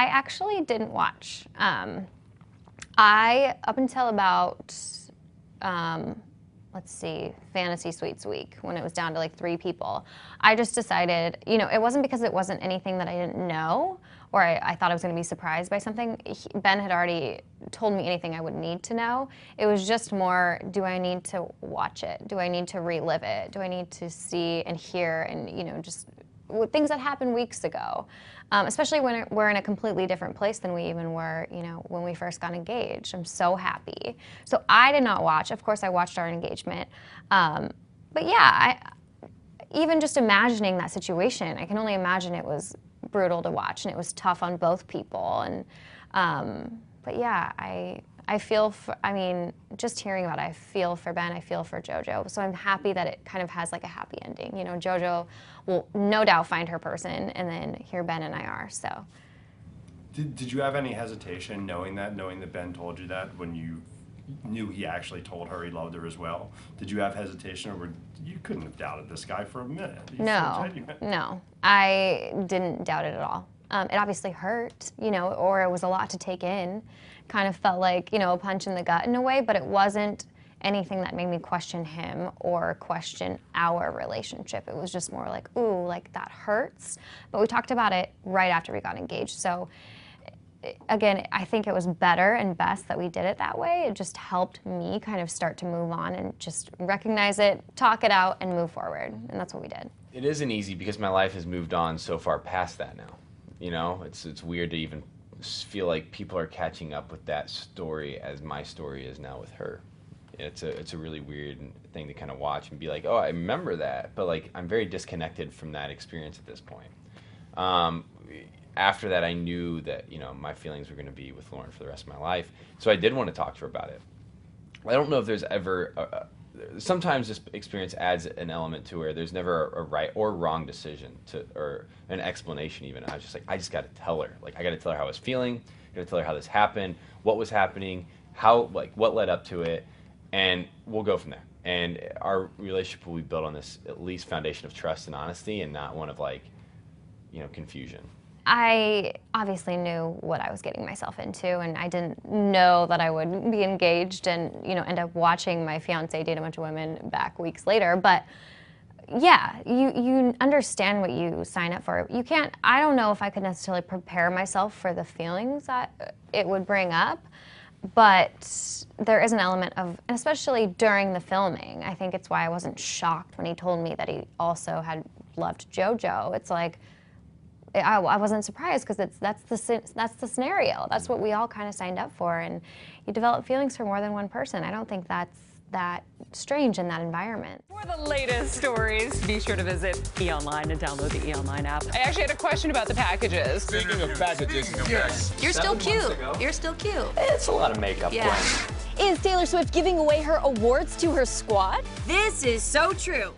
I actually didn't watch. Up until about, let's see, Fantasy Suites week, when it was down to like 3 people, I just decided, you know, it wasn't because it wasn't anything that I didn't know, or I thought I was going to be surprised by something. Ben had already told me anything I would need to know. It was just more, do I need to watch it? Do I need to relive it? Do I need to see and hear and, you know, just things that happened weeks ago, especially when we're in a completely different place than we even were, you know, when we first got engaged. I'm so happy. So I did not watch. Of course, I watched our engagement. But yeah, even just imagining that situation, I can only imagine it was brutal to watch, and it was tough on both people. And but yeah, I feel for, I mean, just hearing about it, I feel for Ben, I feel for JoJo. So I'm happy that it kind of has like a happy ending. You know, JoJo will no doubt find her person, and then here Ben and I are, so. Did you have any hesitation knowing that Ben told you that, when you knew he actually told her he loved her as well? Did you have hesitation, or you couldn't have doubted this guy for a minute? He's so genuine. No, I didn't doubt it at all. It obviously hurt, you know, or it was a lot to take in. Kind of felt like, you know, a punch in the gut in a way, but it wasn't anything that made me question him or question our relationship. It was just more like, ooh, like that hurts. But we talked about it right after we got engaged. So again, I think it was better and best that we did it that way. It just helped me kind of start to move on and just recognize it, talk it out, and move forward. And that's what we did. It isn't easy because my life has moved on so far past that now. You know, it's weird to even feel like people are catching up with that story as my story is now with her. It's a really weird thing to kind of watch and be like, oh, I remember that, but like I'm very disconnected from that experience at this point. After that, I knew that, you know, my feelings were going to be with Lauren for the rest of my life, so I did want to talk to her about it. I don't know if there's ever sometimes this experience adds an element to where there's never a right or wrong decision or an explanation even. I was just like, I just got to tell her. Like, I got to tell her how I was feeling. I got to tell her how this happened, what was happening, what led up to it, and we'll go from there. And our relationship will be built on this at least foundation of trust and honesty, and not one of like, you know, confusion. I obviously knew what I was getting myself into, and I didn't know that I would be engaged and, you know, end up watching my fiancé date a bunch of women back weeks later. But yeah, you understand what you sign up for. You can't, I don't know if I could necessarily prepare myself for the feelings that it would bring up, but there is an element of, and especially during the filming, I think it's why I wasn't shocked when he told me that he also had loved JoJo. It's like, I wasn't surprised, because that's the scenario. That's what we all kind of signed up for, and you develop feelings for more than one person. I don't think that's that strange in that environment. For the latest stories, be sure to visit eOnline and download the eOnline app. I actually had a question about the packages. Speaking of packages, yes. You're still cute. You're still cute. It's a lot of makeup. Yeah. Is Taylor Swift giving away her awards to her squad? This is so true.